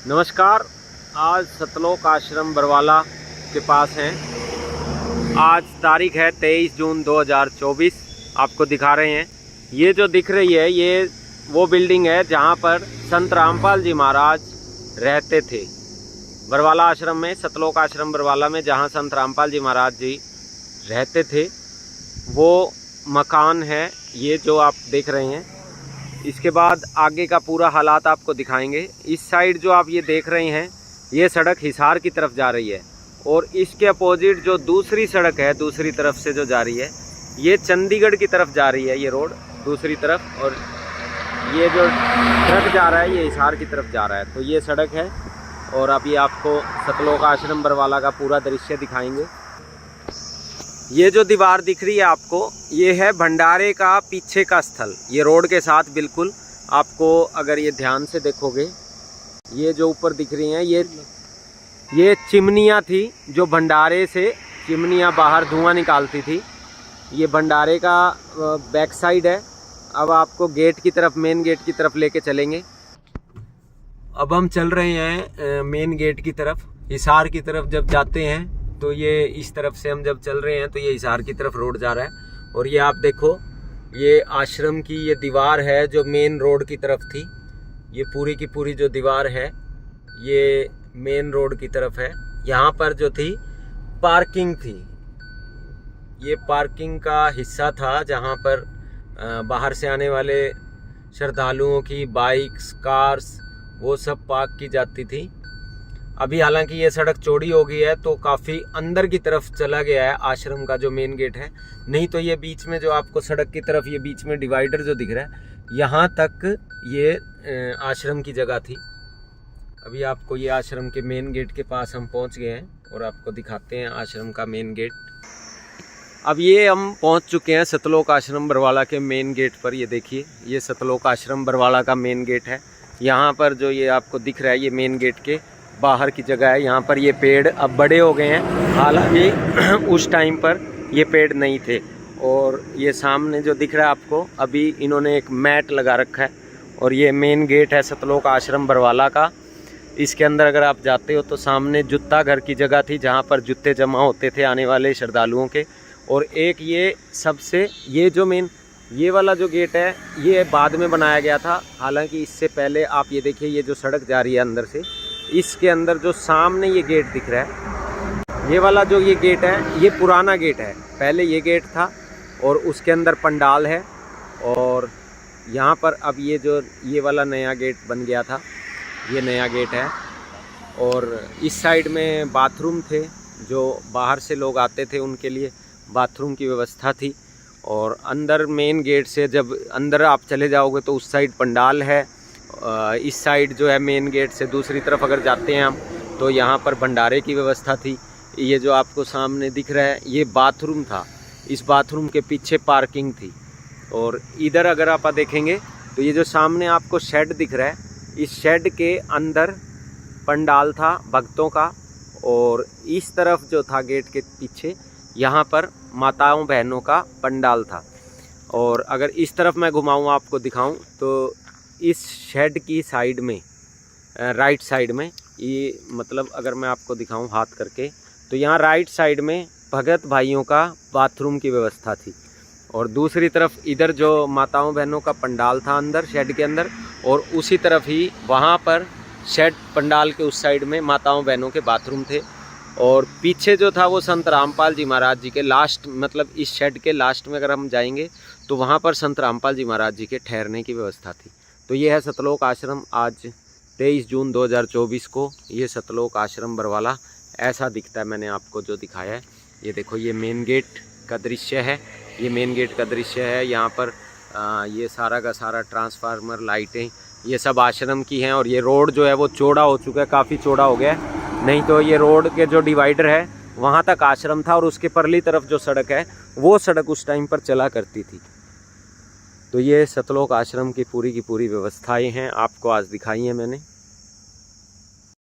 नमस्कार। आज सतलोक आश्रम बरवाला के पास हैं। आज तारीख है 23 जून 2024। आपको दिखा रहे हैं, ये जो दिख रही है ये वो बिल्डिंग है जहाँ पर संत रामपाल जी महाराज रहते थे। बरवाला आश्रम में, सतलोक आश्रम बरवाला में जहाँ संत रामपाल जी महाराज जी रहते थे वो मकान है ये जो आप देख रहे हैं। इसके बाद आगे का पूरा हालात आपको दिखाएंगे। इस साइड जो आप ये देख रहे हैं ये सड़क हिसार की तरफ जा रही है और इसके अपोजिट जो दूसरी सड़क है दूसरी तरफ से जो जा रही है ये चंडीगढ़ की तरफ जा रही है, ये रोड दूसरी तरफ, और ये जो ट्रक जा रहा है ये हिसार की तरफ जा रहा है। तो ये सड़क है और अभी आपको सतलोक आश्रम बरवाला का पूरा दृश्य दिखाएंगे। ये जो दीवार दिख रही है आपको ये है भंडारे का पीछे का स्थल। ये रोड के साथ बिल्कुल, आपको अगर ये ध्यान से देखोगे ये जो ऊपर दिख रही हैं ये चिमनियाँ थी जो भंडारे से चिमनियाँ बाहर धुआं निकालती थी। ये भंडारे का बैक साइड है। अब आपको गेट की तरफ, मेन गेट की तरफ लेके चलेंगे। अब हम चल रहे हैं मेन गेट की तरफ। हिसार की तरफ जब जाते हैं तो ये इस तरफ से हम जब चल रहे हैं तो ये हिसार की तरफ रोड जा रहा है। और ये आप देखो ये आश्रम की ये दीवार है जो मेन रोड की तरफ थी। ये पूरी की पूरी जो दीवार है ये मेन रोड की तरफ है। यहाँ पर जो थी पार्किंग थी, ये पार्किंग का हिस्सा था जहाँ पर बाहर से आने वाले श्रद्धालुओं की बाइक्स, कार्स वो सब पार्क की जाती थी। अभी हालांकि ये सड़क चौड़ी हो गई है तो काफ़ी अंदर की तरफ चला गया है आश्रम का जो मेन गेट है। नहीं तो ये बीच में जो आपको सड़क की तरफ ये बीच में डिवाइडर जो दिख रहा है यहाँ तक ये आश्रम की जगह थी। अभी आपको ये आश्रम के मेन गेट के पास हम पहुँच गए हैं और आपको दिखाते हैं आश्रम का मेन गेट। अब ये हम पहुँच चुके हैं सतलोक आश्रम बरवाला के मेन गेट पर। ये देखिए ये सतलोक आश्रम बरवाला का मेन गेट है। यहाँ पर जो ये आपको दिख रहा है ये मेन गेट के बाहर की जगह है। यहाँ पर ये पेड़ अब बड़े हो गए हैं, हालांकि उस टाइम पर ये पेड़ नहीं थे। और ये सामने जो दिख रहा है आपको अभी इन्होंने एक मैट लगा रखा है। और ये मेन गेट है सतलोक आश्रम बरवाला का। इसके अंदर अगर आप जाते हो तो सामने जूता घर की जगह थी जहाँ पर जूते जमा होते थे आने वाले श्रद्धालुओं के। और एक ये सबसे ये जो मेन ये वाला जो गेट है ये बाद में बनाया गया था। हालांकि इससे पहले आप ये देखिए ये जो सड़क जा रही है अंदर से, इसके अंदर जो सामने ये गेट दिख रहा है ये वाला जो ये गेट है ये पुराना गेट है। पहले ये गेट था और उसके अंदर पंडाल है। और यहाँ पर अब ये जो ये वाला नया गेट बन गया था, ये नया गेट है। और इस साइड में बाथरूम थे, जो बाहर से लोग आते थे उनके लिए बाथरूम की व्यवस्था थी। और अंदर मेन गेट से जब अंदर आप चले जाओगे तो उस साइड पंडाल है। इस साइड जो है मेन गेट से दूसरी तरफ अगर जाते हैं हम तो यहाँ पर भंडारे की व्यवस्था थी। ये जो आपको सामने दिख रहा है ये बाथरूम था, इस बाथरूम के पीछे पार्किंग थी। और इधर अगर आप देखेंगे तो ये जो सामने आपको शेड दिख रहा है इस शेड के अंदर पंडाल था भक्तों का। और इस तरफ जो था गेट के पीछे यहाँ पर माताओं बहनों का पंडाल था। और अगर इस तरफ मैं घुमाऊँ आपको दिखाऊँ तो इस शेड की साइड में राइट साइड में ये मतलब अगर मैं आपको दिखाऊं हाथ करके तो यहाँ राइट साइड में भगत भाइयों का बाथरूम की व्यवस्था थी। और दूसरी तरफ इधर जो माताओं बहनों का पंडाल था अंदर शेड के अंदर, और उसी तरफ ही वहाँ पर शेड पंडाल के उस साइड में माताओं बहनों के बाथरूम थे। और पीछे जो था वो संत रामपाल जी महाराज जी के लास्ट, मतलब इस शेड के लास्ट में अगर हम जाएंगे तो वहाँ पर संत रामपाल जी महाराज जी के ठहरने की व्यवस्था थी। तो ये है सतलोक आश्रम। आज 23 जून 2024 को ये सतलोक आश्रम बरवाला ऐसा दिखता है। मैंने आपको जो दिखाया है ये देखो ये मेन गेट का दृश्य है। ये मेन गेट का दृश्य है। यहाँ पर ये सारा का सारा ट्रांसफार्मर, लाइटें ये सब आश्रम की हैं। और ये रोड जो है वो चौड़ा हो चुका है, काफ़ी चौड़ा हो गया है। नहीं तो ये रोड के जो डिवाइडर है वहाँ तक आश्रम था और उसके परली तरफ जो सड़क है वो सड़क उस टाइम पर चला करती थी। तो ये सतलोक आश्रम की पूरी व्यवस्थाएं हैं आपको आज दिखाई हैं मैंने।